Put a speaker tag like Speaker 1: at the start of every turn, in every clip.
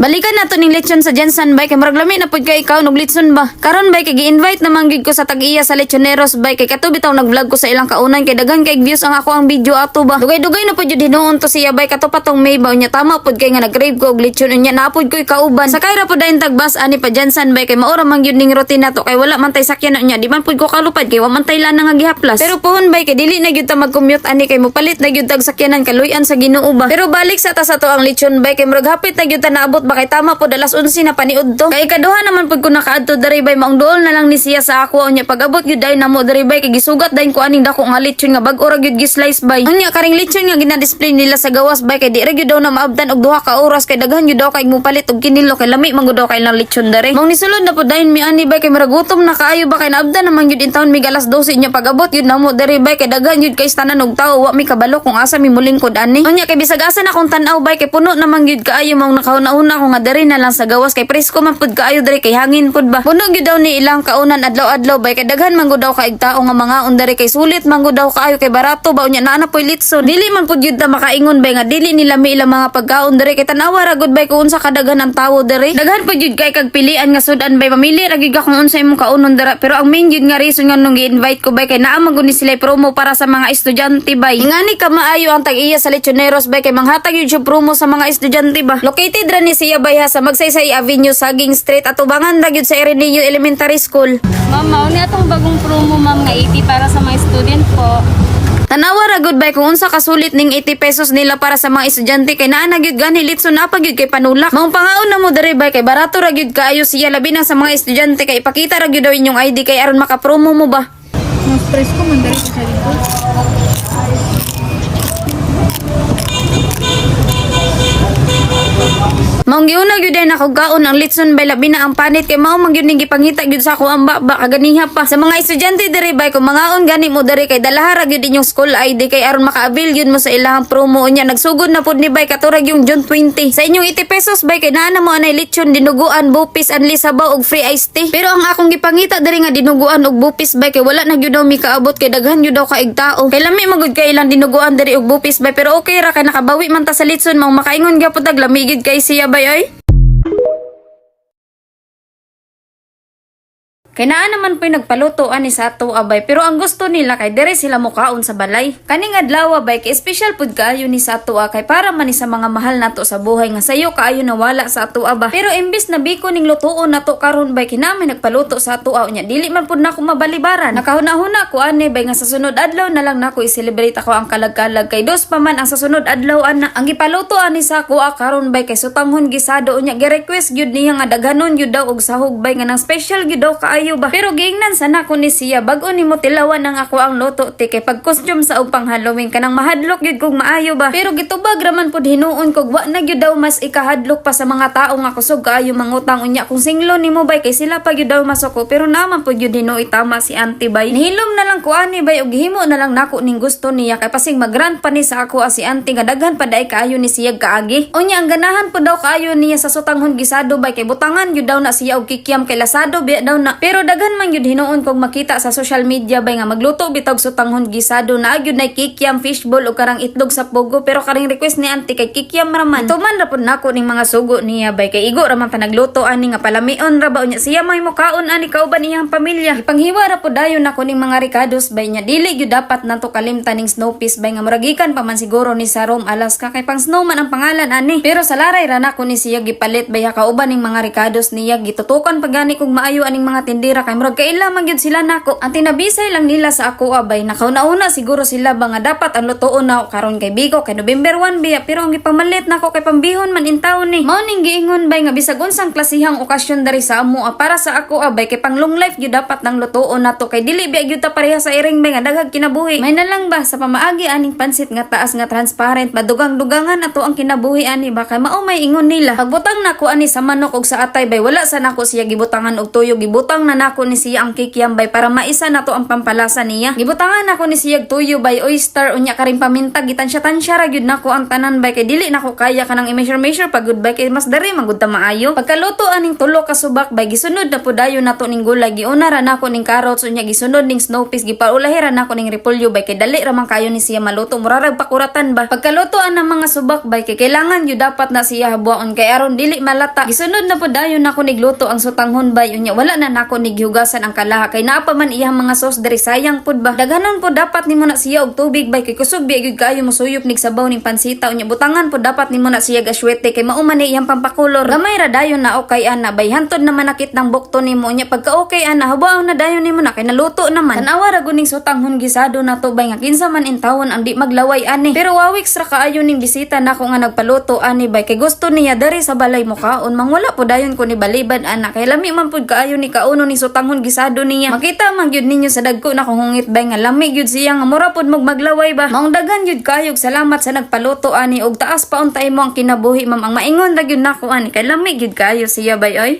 Speaker 1: Balikan nato ning lechon sa Jensen bay kay murag lami na pud kay ikaw nog litson ba. Karon bay kay gi-invite naman gid ko sa tag-iya sa lechoneros bay kay kato bitaw nag-vlog ko sa ilang kaunan kay daghan kay views ang ako ang video ato ba. Dugay-dugay na pud jud hinuon to siya bay kato patong May ba nya tama pud kay nga nag-crave ko og lechon unya napud koy kauban. Sakay ra pud dayon tagbas ani pa Jensen bay kay maura man gyud ning routine nato kay wala man tay sakyan unya di man pud ko kalupad kay wa man tay lana nga gihaplas. Pero puhon bay kay dili na gyud ta mag-commute ani kay mopalit na gyud tag sakyanan kaluy-an sa Ginoo ba. Pero balik sa ta sa to ang lechon bay kay murag hapit na gyud ta naabot ba kay tama pud alas 11 na paniud to. Kay kaduha naman pud ko nakaadto diri bay maong duol na lang ni siya sa ako unya pag-abot gyud day namo diri bay kay gisugat dayon ko aning dako nga lechon nga bag-o ra gyud gi-slice bay. Unya karing lechon nga gina-display nila sa gawas bay kay di ra gyud daw na maabtan og duha ka oras kay daghan gyud daw kay mopalit og kinilo kay lami man gud daw kay lang lechon diri. Maong nisulod na pud dayon mi ani bay kay maragutom na kaayo ba kay naabdan naman gyud in taon mig alas 12 nya pag-abot gyud namo diri bay kay daghan gyud kay tanan og tawo wa mi kabalo kung asa mi mulingkod ani. Unya kay bisag asa na akong tan-aw bay kay puno naman gyud kaayo maong nakahuna-una ko nga diri na lang sa gawas kay presko man pud kaayo diri kay hangin pud ba. Puno gyud daw ni ilang kaunan adlaw-adlaw bay kay daghan man gud daw kay tao nga mga undari kay sulit man gud daw kaayo kay barato ba unya naa poy litson. Dili man pud gyud ta makaingon bay nga dili nila mi ilang mga pagkaon diri kay tan-awa ra gud bay kung unsa kadaghan ang tawo diri. Daghan pud gyud kay kag pilian nga sudan bay pamili ra gyud kung unsa imong kaunon dira pero ang main gyud nga reason nga nung gi-invite ko bay kay naa man gud ni sila promo para sa mga estudyante bay. Ingani ka maayo ang tag-iya sa lechoneros bay kay manghatag gyud siya promo sa mga estudyante ba. Located ra ni siya bay ha sa Magsaysay Avenue, Saging Street at ubangan ra gyud sa Ireneo Elementary School.
Speaker 2: Ma'am, mao ni atong bagong promo ma'am nga 80 para sa mga student po.
Speaker 1: Tanawa ra gud bay kung unsa kasulit ning 80 pesos nila para sa mga estudyante kay naa na gyud gani litson na pa gyud kay panulak. Maong pangaon na mo diri bay kay barato ra gyud kaayo siya labi na sa mga estudyante kay ipakita ra gyud daw inyong ID kay aron maka-promo mo ba.
Speaker 2: Mas presko man diri sa likod.
Speaker 1: Maong giuna gyud ay nakagaon ang litson bay labi na ang panit kay mao man gyud ning gipangita gyud sa ako ang baba kaganiha pa sa mga estudyante diri bay kung mangaon gani mo diri kay dalaha ra gyud inyong school ID kay aron maka-avail gyud mo sa ilahang promo unya nagsugod na pud ni bay katurag yung June 20 sa inyong 80 pesos bay kay naa na mo anay lechon dinuguan bupis anli sabaw og free iced tea. Pero ang akong gipangita diri nga dinuguan og bupis bay kay wala na gyud daw mi kaabot kay daghan gyud daw kaig tao kay lami magud kay ilang dinuguan diri og bupis bay pero okay ra kay nakabawi man ta sa lechon mao makaingon gyapon tag lami gid kay siya bay ay. Kay naa naman po'y nagpaluto ani sa ato abay pero ang gusto nila kay dire sila mukaon sa balay. Kaning adlaw abay kay special pud kaayo ni sa ato kay para man ni sa mga mahal nato sa buhay nga sayo kaayo nawala sa ato aba. Pero imbis na biko ning lutuon nato karon bay kinamay nagpaluto sa ato nya dili man pud nako mabalibaran. Nakahuna-huna ko ani bay nga sa sunod adlaw na lang nako i-celebrate ako ang kalag-kalag kay dos pa man ang sa sunod adlaw ana. Ang gipaluto ani sa ako karon bay kay sutanghon gisado nya gi-request gyud niya nga daghanon gyud daw og sahog bay nga nang special gyud daw kaayo ba. Pero giingnan sana ko ni siya bag-o nimo tilawan ang ako ang loto ti kay pag costume sa upang Halloween kanang mahadlok gyud kog maayo ba. Pero gitubag raman pud hinuon kog wa na gyud daw mas ikahadlok pa sa mga tao nga kusog kaayo mangutang unya kung singlo nimo bay kay sila pa gyud daw masuko pero naman pud gyud hinuoy tama si Auntie bay. Nihilom na lang ko ani bay og gihimo na lang nako ning gusto niya kay pasing magrant pa ni sa ako si Auntie nga daghan pa daay kaayo ni siya kaagi. Unya ang ganahan pud daw kaayo niya sa sutanghon gisado bay kay butangan gyud daw na siya og kikiam kay lasado biya daw na. Pero daghan man gyud hinuon kog makita sa social media bay nga magluto bitog sutanghon gisado na gyud nay kikiam fishball o karang itlog sa pogo pero karing request ni Auntie kay kikiam raman. Tuman ra pud nako ning mga sugo niya bay kay igo raman pa nagluto ani nga palamion ra ba unya siya may mukaon ani kauban iyang pamilya. Ipanghiwa ra pud dayon nako ning mga ricados bay nya dili gyud dapat nato kalimtan ning snowpeas bay nga muragikan pa man siguro ni sa Rome, Alaska kay pang snowman ang pangalan ani. Pero sa laray ra nako ni siya gipalit bay kauban ning mga ricados niya gitutukan pagani kog maayo aning mga tindera kay murag kaila man gyud sila nako. Ang tinabisay lang nila sa ako abay nakauna-una siguro sila ba nga dapat ang lutoon na karon kay Bigo kay November 1 biya pero ang gipamalit nako kay pambihon man in taon ni. Mao ning giingon bay nga bisag unsang klasihang okasyon dari sa amo para sa ako abay kay pang long life gyud dapat nang lutoon nato kay dili biya gyud ta pareha sa iring bay nga daghag kinabuhi. May na lang ba sa pamaagi aning pansit nga taas nga transparent madugang-dugangan ato ang kinabuhi ani ba kay mao may ingon nila. Pagbutang nako ani sa manok og sa atay bay wala sa nako siya gibutangan og tuyo gibutang na na nako ni siya ang kikiam bay para maisa na to ang pampalasa niya. Gibutangan ako ni siya tuyo bay oyster unya karing paminta gitansya-tansya ra gyud nako ang tanan bay kay dili nako kaya kanang i-measure pagud bay kay mas dari magud ta maayo. Pagkaluto aning tulo ka subak bay gisunod na pudayon nato ning gulay giuna ra nako ning carrots unya gisunod ning snow peas gipaulahi ra nako ning repolyo bay kay dali ra man kayo ni siya maluto murarag pakuratan ba. Pagkalutoan ng mga subak bay kay kailangan gyud dapat na siya habuon kay aron dili malata. Gisunod na pudayon nako nigluto ang sutanghon bay unya wala na nako nighugasan ang kalaha kay naa pa man iyang mga sauce diri sayang pud ba. Daghanon po dapat nimo na siya og tubig bay kay kusog bi gyud kayo mosuyop nig sabaw ning pansita unya butangan po dapat nimo na siya gaswete kay mao man iyang pampakulor. Gamay ra dayon na okay ana bay hantod na manakit ng bukto nimo unya pagka okay ana habaw na dayon nimo na kay naluto naman. Tanawa ra guning sutanghon gisado na to bay nga kinsa man in tawon ang di maglaway ani. Pero wawiks ra kaayo ning bisita nako nga nagpaluto ani bay kay gusto niya dari sa balay mo kaon mangwala po dayon ko ni balibad ana kay lami man pud kaayo ni kauno ni sutanghon gisado niya. Makita man gyud ninyo sa dagko na hungit bay nga lami gyud siya nga mura pud maglaway ba. Maong daghan gyud kayog salamat sa nagpaluto ani og taas pa untay mo ang kinabuhi ma'am ang maingon ra gyud nako ani kay lami gyud kayo siya bay oy.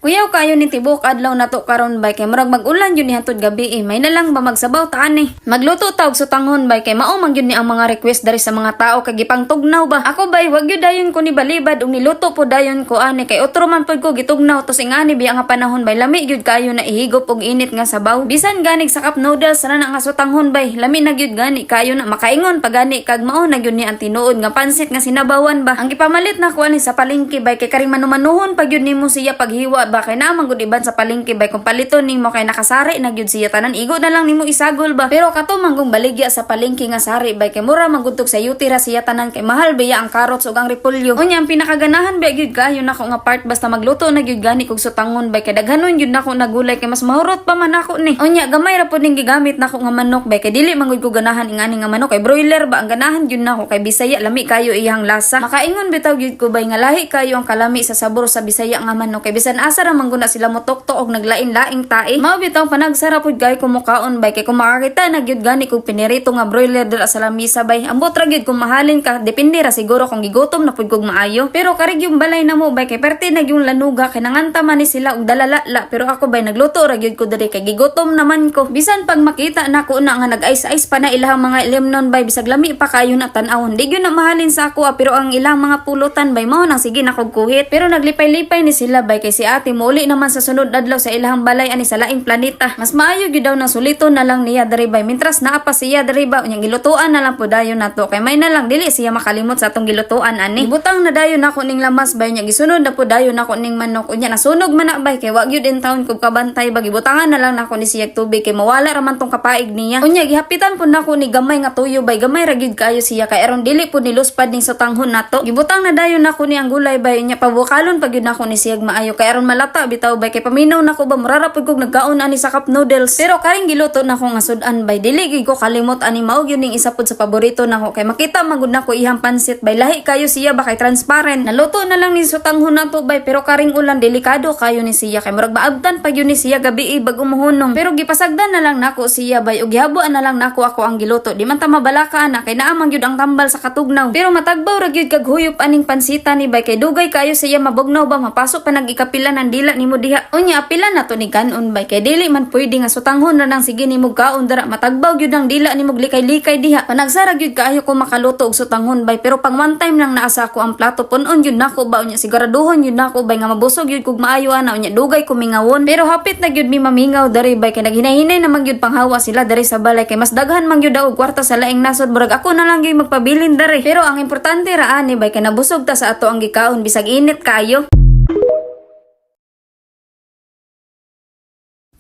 Speaker 1: Kuyaw kayo ni tibok adlaw nato karon bay kay murag mag-ulan yun ni hantod gabi may nalang ba magsabaw ta ani. Magluto ta og sutanghon bay kay mao man yun ni ang mga request dari sa mga tao kay gipang tugnaw ba. Ako bay wag gyud dayon ko ni balibad og niluto po dayon ko ani kay otro man pud ko gitugnaw to singani biya nga panahon bay lami gyud kayo na ihigop og init nga sabaw. Bisan ganig sa cup noodles na nga sutanghon bay lami na gyud gani kayo na makaingon pagani kag mao na gyud ni ang tinuod nga pansit nga sinabawan ba. Ang gipamalit na ko ani sa palengke bay kay karing manumanuhon pag yun nimo siya paghiwa ba kay naman gud iban sa palengke bay kung paliton nimo kay nakasari na gyud siya tanan igo na lang nimo isagol ba. Pero kato manggong baligya sa palengke nga sari bay kay mura magudtog sa yuti ra siya tanan kay mahal biya ang carrots ug ang repolyo. Unya ang pinakaganahan ba gyud kayo nako nga part basta magluto na gyud gani kog sutanghon bay kay daghanon gyud nako nagulay kay mas mahurot pa man ako ni. Unya gamay ra pud ning gigamit nako nga manok bay kay dili mangud ko ganahan ingani nga manok kay broiler ba ang ganahan gyud nako kay Bisaya lami kayo iyang lasa. Makaingon bitaw gyud ko bay nga lahi kayo ang kalami sa sabor sa Bisaya nga manok kay bisan asa ra man na sila motokto og naglain-laing tae. Mao bitaw panagsara pud gay kumukaon bay kay kung makakita na gyud gani kog pinirito nga broiler dira sa lamisa bay. Ambot ra gyud kung mahalin ka depende ra siguro kung gigutom na pud kog maayo. Pero karig yung balay na mo bay kay perti na yung lanuga kay nanganta man ni sila og dalalala pero ako bay nagluto ra gyud ko diri kay gigutom naman ko. Bisan pag makita nako na nga nag-ice-ice pa na ilahang mga lemnon bay bisag lami pa kayo na tan-awon. Di gyud na mahalin sa ako pero ang ilang mga pulutan bay mao nang sige na kog kuhit. Pero naglipay-lipay ni sila bay kay si ate mouli naman sa sunod adlaw sa ilahang balay ani sa laing planeta. Mas maayo gyud daw na sulito na lang niya diri bay mintras naa pa siya diri ba unya gilutuan na lang po dayon nato kay may na lang dili siya makalimot sa atong gilutuan ani. Ibutang na dayon nako ning lamas bay nya gisunod na po dayon nako ning manok unya nasunog man na bay kay wa gyud in taon kog kabantay ba gibutangan na lang nako ni siya tubig kay mawala ra man tong kapaig niya. Unya gihapitan po nako ni gamay nga tuyo bay gamay ra gyud kayo siya kay aron dili po niluspad ning sutanghon nato. Gibutang na dayon nako ni ang gulay bay unya pabukalon pag gyud nako ni siya maayo kay aron malata bitaw bay kay paminaw nako ba murara pud kog nagkaon ani sa cup noodles. Pero karing giluto nako nga sudan bay dili gyud ko kalimot ani mao gyud ning isa pud sa paborito nako kay makita magud nako ihang pansit bay lahi kayo siya ba kay transparent. Naluto na lang ni sutanghon nato bay pero karing ulan delikado kayo ni siya kay murag maabtan pag yun ni siya gabi bag umuhunong. Pero gipasagdan na lang nako siya bay ug gihabuan na lang nako ako ang giluto. Di man ta mabalaka na kay naa man gyud ang tambal sa katugnaw. Pero matagbaw ra gyud kag huyop aning pansita ni bay kay dugay kayo siya mabugnaw ba mapasok pa nag-ikapila ng dila nimo diha. Unya apila na to ni kanon bay kay dili man pwede nga sutanghon na nang sige nimo kaon dara matagbaw gyud ang dila nimo likay-likay diha. Panagsara gyud kaayo ko makaluto og sutanghon bay pero pang one time lang naasa ko ang plato punon gyud nako ba unya siguraduhon gyud nako bay nga mabusog gyud kog maayo ana unya dugay ko mingawon. Pero hapit na gyud mi mamingaw dari bay kay naghinay-hinay na man gyud panghawa sila dari sa balay kay mas daghan man gyud og kwarta sa laing nasod murag ako na lang gyud magpabilin dari. Pero ang importante ra ani bay kay nabusog ta sa ato ang gikaon bisag init kayo.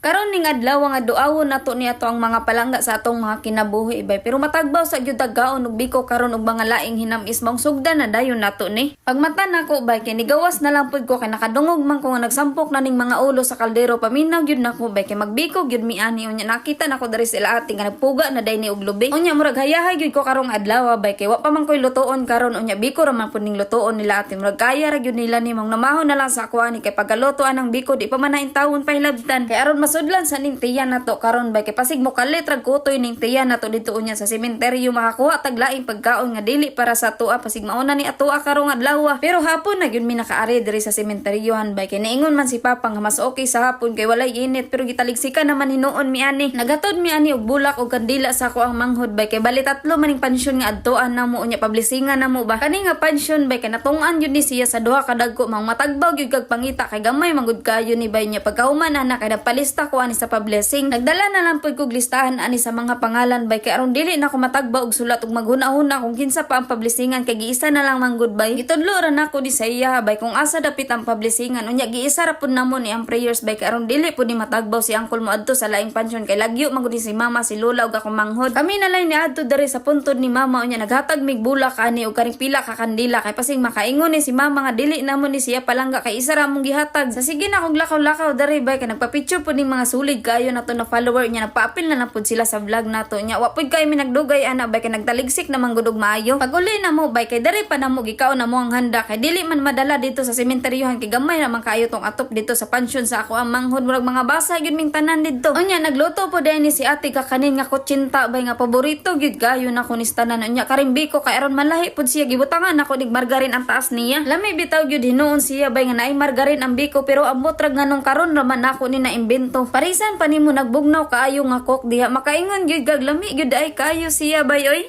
Speaker 1: Karon ning adlaw nga duawon nato ni ato ang mga palangga sa atong mga kinabuhi bay pero matagbaw sa gyud taggaon ug biko karon og mga laing hinamis mong sugdan na dayon nato ni. Pagmata nako bay kay nigawas na lang pud ko kay nakadungog man ko nga nagsampok na ning mga ulo sa kaldero paminaw gyud nako bay kay magbiko gyud mi ani unya nakita nako diri sila ati nga nagpuga na day ni og lubi. Unya murag hayahay gyud ko karong adlaw bay kay wa pa man koy lutoon karon unya biko ra man pud ning lutoon nila ati murag kaya ra gyud nila ni mong namahon na lang sa ako ani kay pagkalutoan ang biko di pa man na intawon pa hilabtan kay aron masudlan sa ning tiya nato karon bay kay pasig mo kalit rag kutoy ning tiya nato dito unya sa sementeryo makakuha taglaing pagkaon nga dili para sa tua pasig mauna ni atoa karong adlaw. Pero hapon na gyud mi nakaari diri sa sementeryohan bay kay niingon man si papa nga mas okay sa hapon kay walay init pero gitaligsikan naman hinuon mi ani. Nagatod mi ani og bulak og kandila sa ako ang manghod bay kay bali tatlo maning pansyon nga adtoan namo unya pablisingan namo ba. Kani nga pansyon bay kay natungan yun ni siya sa duha ka dagko mang matagbaw gyud kag pangita kay gamay manggod kayo ni bay niya pagkahuman ana kay napalista ko ani sa pablessing. Nagdala na lang pud kog listahan ani sa mga pangalan bay kay aron dili na ko matagbaw og sulat og maghuna-huna kung kinsa pa ang pablisingan kay giisa na lang manggod bay. Gitudlo ra nako di sa iya bay kung asa dapit ang pablisingan unya giisa ra pud namo ni ang prayers bay kay aron dili pud ni matagbaw si angkol mo adto sa laing pansyon kay lagyo manggod si mama si lola ug ako manghod. Kami na lang ni adto diri sa puntod ni mama unya naghatag mig bulak ani og karing pila ka kandila kay pasing makaingon ni si mama nga dili namo ni siya palangga kay isa ra mong gihatag. Sa sige na kog lakaw-lakaw diri bay kay nagpa-picture pud ning mga sulig kayo nato na follower nya nagpa-apil na lang pud sila sa vlog nato nya wa pud kay mi nagdugay ana bay kay nagtaligsik naman gud og maayo. Pag uli na mo bay kay diri pa namo gikaw na mo ang handa kay dili man madala dito sa sementeryohan kay gamay naman kayo tong atop dito sa pansyon sa ako ang manghod murag mga basa gyud ming tanan didto. Unya nagluto po dai ni si ate kakanin nga kutsinta bay nga paborito gyud kayo na kunis tanan unya karimbi ko kay aron malahi pud siya gibutangan ako nig margarin ang taas niya. Lami bitaw gyud hinuon siya bay nga naay margarin ang biko pero ambot ra nganong karon raman ako ni naimbento. Parisan pa nimo nagbugnaw kaayo nga cook diha makaingon gyud kag lami gyud ay kayo siya bay oy.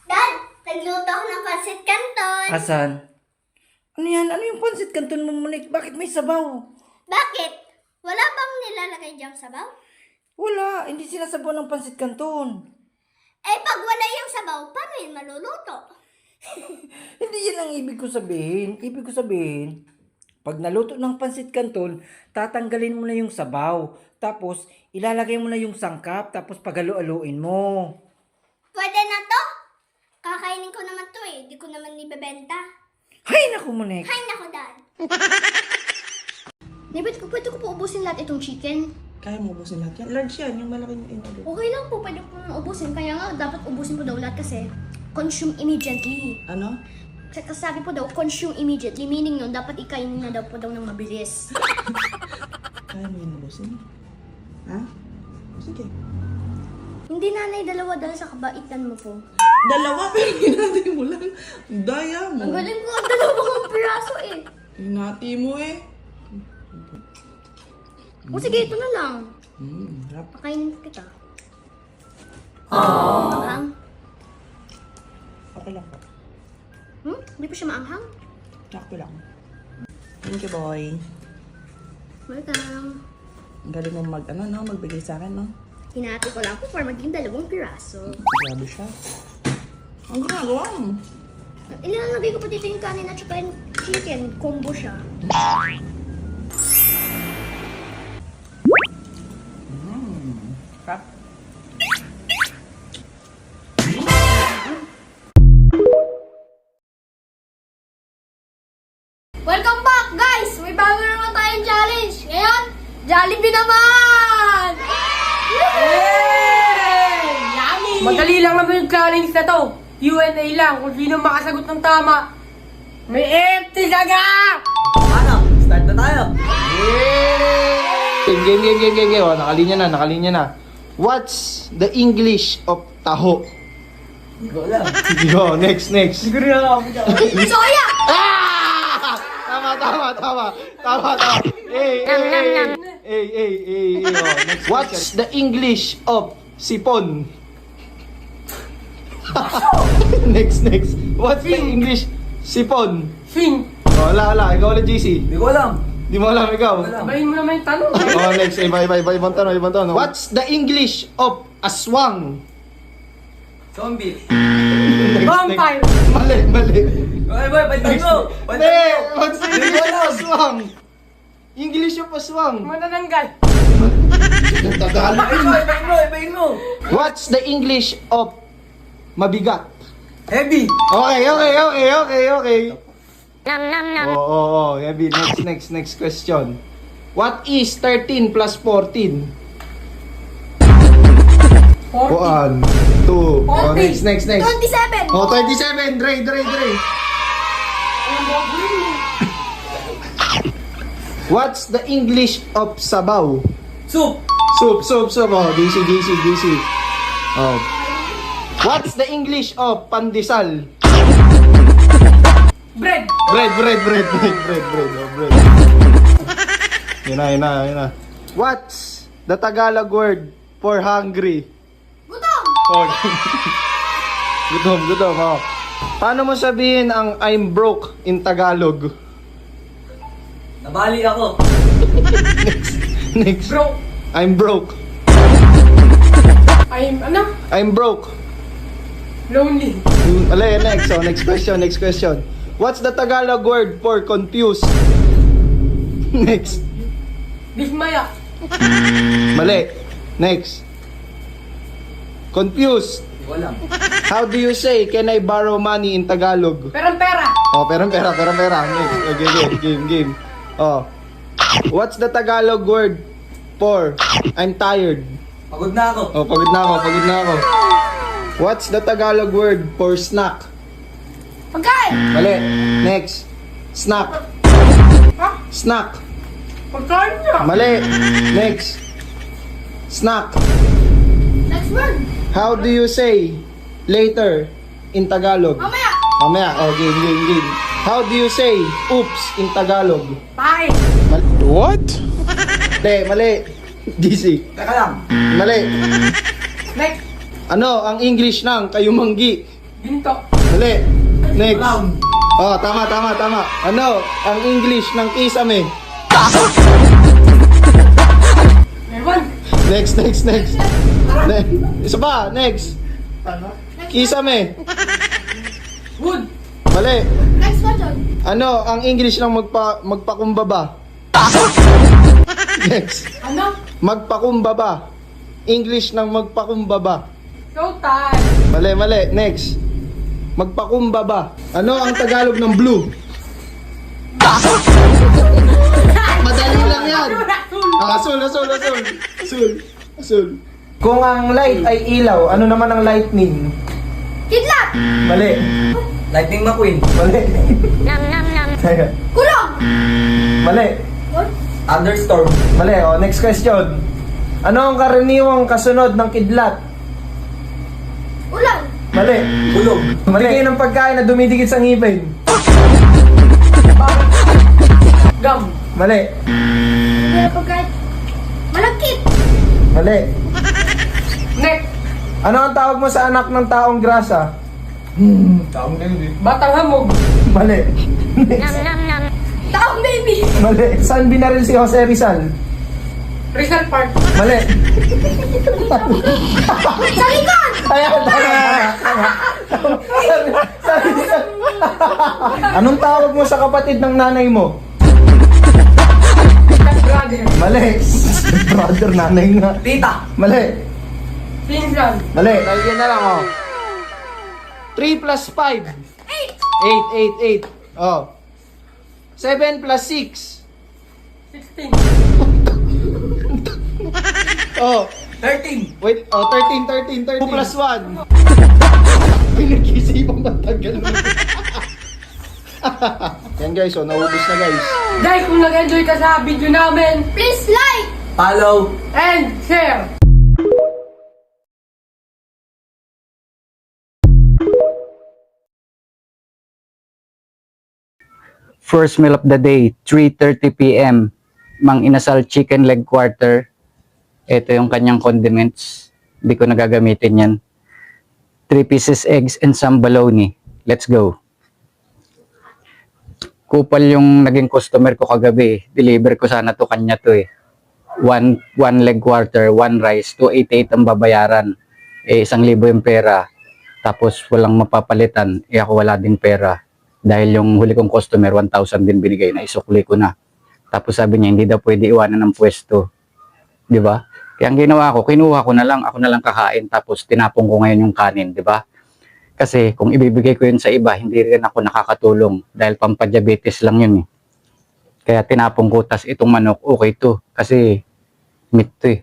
Speaker 3: Dad, nagluto ako ng pancit canton.
Speaker 4: Asan? Ano yan? Ano yung pansit canton mo, Monique? Bakit may sabaw?
Speaker 3: Bakit? Wala bang nilalagay diyang sabaw?
Speaker 4: Wala. Hindi sinasabaw ng pansit canton.
Speaker 3: Eh, pag wala yung sabaw, paano yun maluluto?
Speaker 4: Hindi yan ang ibig ko sabihin. Ibig ko sabihin, pag naluto ng pansit canton, tatanggalin mo na yung sabaw. Tapos, ilalagay mo na yung sangkap. Tapos, pagalo-aloin mo.
Speaker 3: Pwede na to? Kakainin ko naman to eh. Di ko naman ibebenta.
Speaker 4: Hay naku, Monique.
Speaker 3: Hay nako, Dad.
Speaker 5: Pwede ko po ubusin lahat itong chicken.
Speaker 6: Kaya mo ubusin lahat yan. Large yan, yung malaki yung inabot.
Speaker 5: Okay lang po, pwede ko nang ubusin. Kaya nga, dapat ubusin po daw lahat kasi consume immediately.
Speaker 6: Ano?
Speaker 5: Kasi sabi po daw, consume immediately. Meaning yun, dapat ikainin na daw po daw ng mabilis.
Speaker 6: Kaya mo yun ubusin? Ha? Sige.
Speaker 5: Hindi nanay, dalawa dahil sa kabaitan mo po.
Speaker 6: Dalawa, pero hinati mo lang. Daya mo.
Speaker 5: Ang galing ko, dalawang piraso eh.
Speaker 6: Hinati mo eh.
Speaker 5: O sige, ito na lang.
Speaker 6: Rap.
Speaker 5: Pakainin kita. Maanghang?
Speaker 6: Okay lang po.
Speaker 5: Hindi pa siya maanghang?
Speaker 6: Sakto lang. Thank you, boy.
Speaker 5: Welcome.
Speaker 6: Ang galing mo magbigay sa akin, no?
Speaker 5: Hinati ko lang po para maging dalawang piraso.
Speaker 6: Grabe siya. Ang ginagawa mo.
Speaker 5: Ilalagay ko pa dito yung kanin at saka yung chicken. Combo siya.
Speaker 6: Rap.
Speaker 3: Welcome back, guys! May bago naman tayong challenge. Ngayon, Jollibee naman!
Speaker 7: Madali lang naman yung challenge na to. Q&A lang kung sino makasagot ng tama. May empty saga!
Speaker 8: Ano? Start na tayo.
Speaker 9: Game. Oh, nakalinya na. What's the English of taho?
Speaker 8: Go lang.
Speaker 9: Go, next.
Speaker 7: Siguro na ako.
Speaker 3: Soya!
Speaker 9: Ah! Tama. Hey. Oh, what's the English of sipon? Next. What's the English sipon?
Speaker 7: Sing!
Speaker 9: Oh, wala. Ikaw ulit, JC.
Speaker 8: Hindi ko alam.
Speaker 9: Di mo alam, ikaw.
Speaker 7: Sabahin mo naman yung tanong.
Speaker 9: Oh, next. Ibang tanong. What's the English of aswang?
Speaker 8: Zombie.
Speaker 7: Vampire!
Speaker 9: Mali.
Speaker 8: Okay, boy, pantay mo.
Speaker 9: Hindi! What's the English of aswang? English of aswang.
Speaker 7: Manananggal.
Speaker 9: Tagalog.
Speaker 8: Ibahin mo.
Speaker 9: What's the English of mabigat?
Speaker 8: Heavy.
Speaker 9: Okay. Oh, heavy. Next question. What is 13 plus 14? 1, 2. Oh, next.
Speaker 3: 27!
Speaker 9: Oh, 27. Dre. What's the English of sabaw?
Speaker 8: Soup.
Speaker 9: Soup. Oh, DC. Oh. What's the English of pandesal?
Speaker 7: Bread.
Speaker 9: Bread. Oh, bread. Yun na. What's the Tagalog word for hungry?
Speaker 3: Gutom!
Speaker 9: Oh. Gutom. Oh. Paano mo sabihin ang I'm broke in Tagalog?
Speaker 8: Nabali ako.
Speaker 9: Next.
Speaker 7: Bro.
Speaker 9: I'm broke. I'm broke.
Speaker 7: Lonely.
Speaker 9: Next. So, next question. What's the Tagalog word for confused? Next.
Speaker 7: Dismaya.
Speaker 9: Mali. Next. Confused.
Speaker 8: Hindi ko alam.
Speaker 9: How do you say, can I borrow money in Tagalog?
Speaker 7: Pera.
Speaker 9: Oh, perang pera. Next. Okay, game. Oh. What's the Tagalog word for I'm tired?
Speaker 8: Pagod na ako.
Speaker 9: Oh, pagod na ako. What's the Tagalog word for snack?
Speaker 3: Pagkain!
Speaker 9: Mali. Next. Snack. Snack.
Speaker 7: Pagkain niya.
Speaker 9: Mali. Next. Snack.
Speaker 3: Next word!
Speaker 9: How do you say later in Tagalog?
Speaker 3: Mamaya!
Speaker 9: Oh, game. How do you say oops in Tagalog?
Speaker 7: Bye.
Speaker 9: What? Mali. DC.
Speaker 8: Teka lang.
Speaker 9: Mali.
Speaker 7: Next.
Speaker 9: Ano ang English ng kayumanggi?
Speaker 7: Ginto.
Speaker 9: Mali. Next.
Speaker 8: Brown.
Speaker 9: Oh, tama. Ano ang English ng kisame?
Speaker 7: Ewan.
Speaker 9: Next. Isa pa, next. Kisame.
Speaker 7: Wood.
Speaker 9: Mali.
Speaker 3: Next question!
Speaker 9: Ano ang English ng magpakumbaba? Next.
Speaker 7: Ano?
Speaker 9: Magpakumbaba. English ng magpakumbaba.
Speaker 7: Showtime.
Speaker 9: Mali. Next. Magpakumbaba. Ano ang Tagalog ng blue? Madali lang yan. Asul. Kung ang light ay ilaw, ano naman ang lightning?
Speaker 3: Kidlat!
Speaker 9: Mali.
Speaker 8: Lightning McQueen.
Speaker 9: Mali.
Speaker 3: Kulong!
Speaker 9: Mali.
Speaker 8: Thunderstorm.
Speaker 9: Mali. Oh, next question. Ano ang karaniwang kasunod ng kidlat?
Speaker 3: Ulan!
Speaker 9: Mali.
Speaker 8: Bulog.
Speaker 9: Bigay ng pagkain na dumidikit sa ngipin.
Speaker 7: Gum.
Speaker 9: Mali.
Speaker 3: Hindi na pagkain. Malagkit!
Speaker 9: Mali.
Speaker 7: Next.
Speaker 9: Ano ang tawag mo sa anak ng taong grasa?
Speaker 8: Taong na yun eh.
Speaker 7: Batang hamog.
Speaker 9: Mali.
Speaker 3: Taong baby!
Speaker 9: Mali. Saan binaril si Jose Rizal?
Speaker 7: Rizal Park.
Speaker 9: Mali.
Speaker 3: Sa likod!
Speaker 9: Ayan, tama. Anong tawag mo sa kapatid ng nanay mo?
Speaker 7: Brother.
Speaker 9: Mali. Brother, nanay nga.
Speaker 8: Tita.
Speaker 9: Mali.
Speaker 7: Pinsan.
Speaker 9: Mali. Lagyan na lang, oh. 3 plus 5. 8. Oh. 7 plus 6.
Speaker 7: 16.
Speaker 9: Oh.
Speaker 8: 13.
Speaker 9: Wait, oh, 13. 2 plus 1. Pinag-isipan matagal mo. Yan guys, oh, naubos na guys.
Speaker 7: Guys, kung nag-enjoy ka sa video namin,
Speaker 3: Please like!
Speaker 8: Follow.
Speaker 7: and share.
Speaker 10: First meal of the day, 3:30 p.m. Mang Inasal Chicken Leg Quarter. Ito yung kanyang condiments. Hindi ko nagagamitin yan. 3 pieces eggs and some bologna. Let's go. Kupal yung naging customer ko kagabi. Deliver ko sana to kanya to eh. One leg quarter, 1 rice, 288 ang babayaran. 1,000 yung pera. Tapos walang mapapalitan. Ako wala ding pera. Dahil yung huli kong customer, 1,000 din binigay na isukli ko na. Tapos sabi niya, hindi daw pwede iwanan ng pwesto. Di ba? Kaya ang ginawa ko, kinuha ko na lang, ako na lang kakain, tapos tinapong ko ngayon yung kanin, di ba? Kasi kung ibibigay ko yun sa iba, hindi rin ako nakakatulong dahil pampadiabetes lang yun eh. Kaya tinapong ko, tas itong manok, okay to. Kasi meat to eh.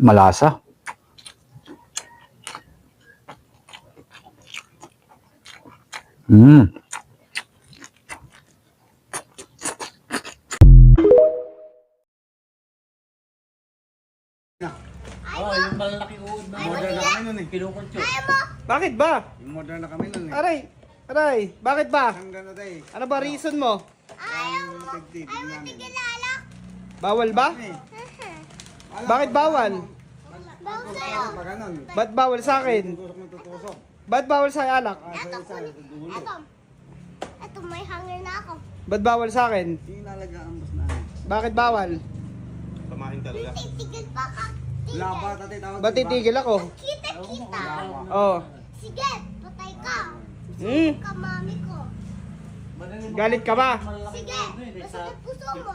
Speaker 10: Malasa. Mm.
Speaker 9: Bakit ba?
Speaker 8: Modern na kami nun eh.
Speaker 9: Aray, bakit ba?
Speaker 8: Hanggang na tayo.
Speaker 9: Ano ba reason mo?
Speaker 3: Tigilala.
Speaker 9: Bawal ba? Bakit bawal?
Speaker 3: Bawal sa'yo.
Speaker 9: Ba't bawal sa akin? Ba't bawal sa alak?
Speaker 3: Eto, may hanger na ako.
Speaker 9: Ba't bawal sa akin?
Speaker 8: Inalagaan boss namin.
Speaker 9: Bakit bawal?
Speaker 3: Titigil pa ka.
Speaker 8: Labat at tawag.
Speaker 9: Ba't titigil ako?
Speaker 3: Kita.
Speaker 9: Oh.
Speaker 3: Sige, patay ka.
Speaker 9: Hmm?
Speaker 3: Ka, mami ko.
Speaker 9: Galit ka ba?
Speaker 3: Sige, masakit puso mo.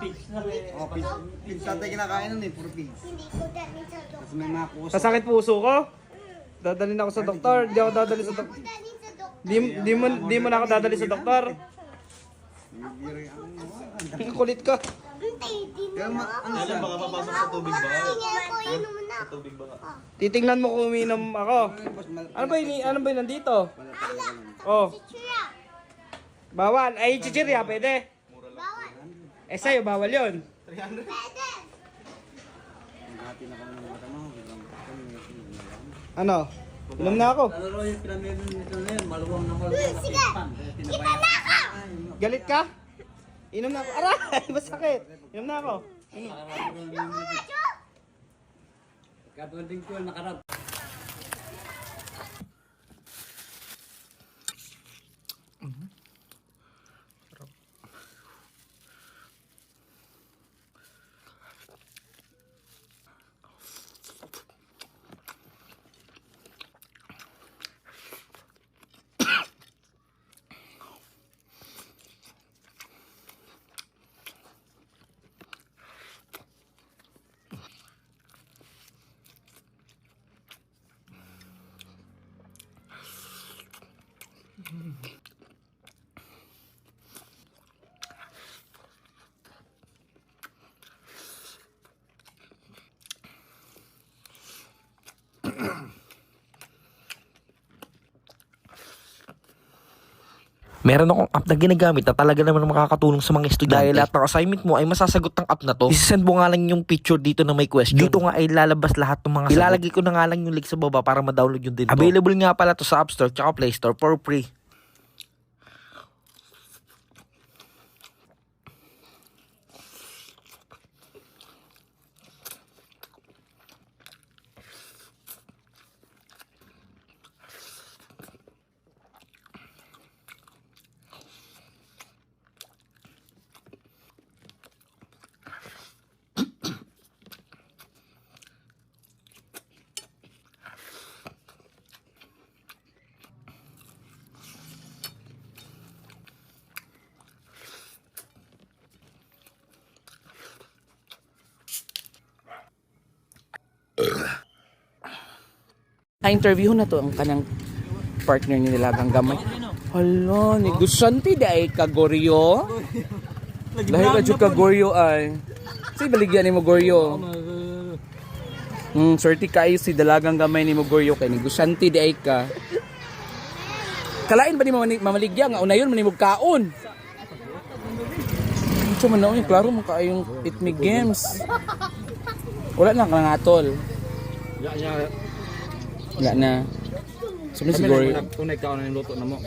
Speaker 8: Pizza tayo kinakain nun eh. Puro pizza.
Speaker 3: Hindi ko dali sa doktor.
Speaker 8: Tapos may mga puso.
Speaker 9: Sasakit puso ko? Dadalhin ako sa doktor. Di ako dadali sa doktor.
Speaker 3: Dali sa doktor.
Speaker 9: Di mo na ako dadali sa doktor. Ang kulit ka.
Speaker 3: Hindi mo ako. Tingnan ko, inom mo na.
Speaker 9: Titingnan mo kung uminom ako. Ano ba yung nandito? Oh,
Speaker 3: Chichira.
Speaker 9: bawal. Ay, chichirya, pwede.
Speaker 3: Bawal.
Speaker 9: Eh, sa'yo, bawal yun.
Speaker 3: Pwede.
Speaker 9: Ano? Inom na ako.
Speaker 3: Sige, kita na ako.
Speaker 9: Galit ka? Inom na ako. Aray, masakit. Inom na ako.
Speaker 11: Meron akong app na ginagamit na talaga naman makakatulong sa mga estudyante. Dahil lahat ng assignment mo ay masasagot ng app na to. Isasend mo nga lang yung picture dito na may question. Dito nga ay lalabas lahat ng mga sagot. Ilalagay ko na nga lang yung link sa baba para ma-download yun din to. Available nga pala to sa App Store tsaka Play Store for free. Na-interview na to ang kanyang partner ni Nilagang Gamay. Hala, negosante dahil kagoryo. Dahil ka dyan kagoryo ay. Sige, baligyan ni mo goryo. Sorti kayo si Dalagang Gamay ni mo goryo kay negosante dahil ka. Kalain ba ni mamaligya nga unayon man ni mo kaon? Ito man na yun, klaro mo kaayong itmig games. Wala na kang atol. Wala na. Sabi siguro.
Speaker 8: Unay ka na yung luto na mo.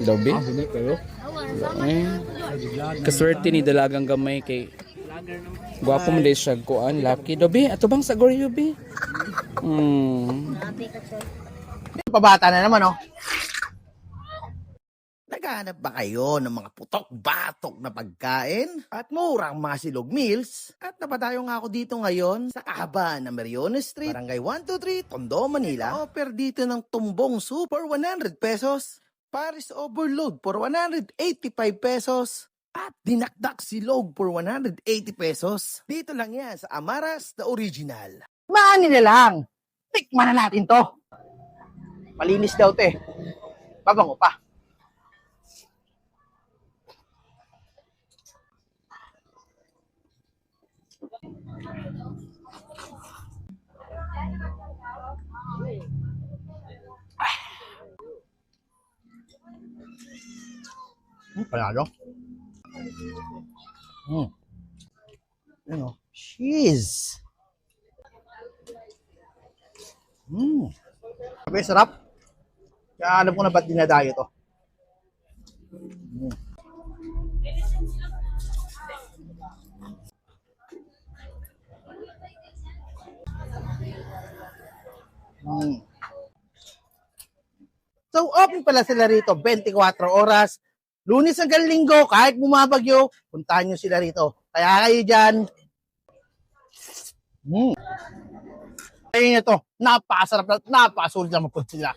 Speaker 11: Dobi? Kaswerte ni Dalagang Gamay kay gwapo mo dahil siya kuan. Lucky. Dobi, ato bang sa goryo, Bi?
Speaker 9: Pabata na naman, oh.
Speaker 12: Naghahanap ba kayo ng mga putok-batok na pagkain at murang mga silog meals? At napadayo nga ako dito ngayon sa kahabaan ng Meriones Street, Barangay 123, Tondo, Manila. Offer dito ng tumbong soup for 100 pesos, Paris overload for 185 pesos, at dinakdak silog for 180 pesos. Dito lang yan sa Amaras the Original.
Speaker 9: Maani na lang. Tikman na natin to. Malinis daw, te. Babango pa.
Speaker 12: Panalo. Ano? Cheese. Sabi, sarap. Kaya alam ko na ba't dinadayo to. So, open pala sila rito 24 oras. Lunes hanggang Linggo, kahit bumabagyo, puntahan nyo sila rito. Kaya kayo dyan. Ayun ito, napakasarap na, napakasulit na magpunta sila.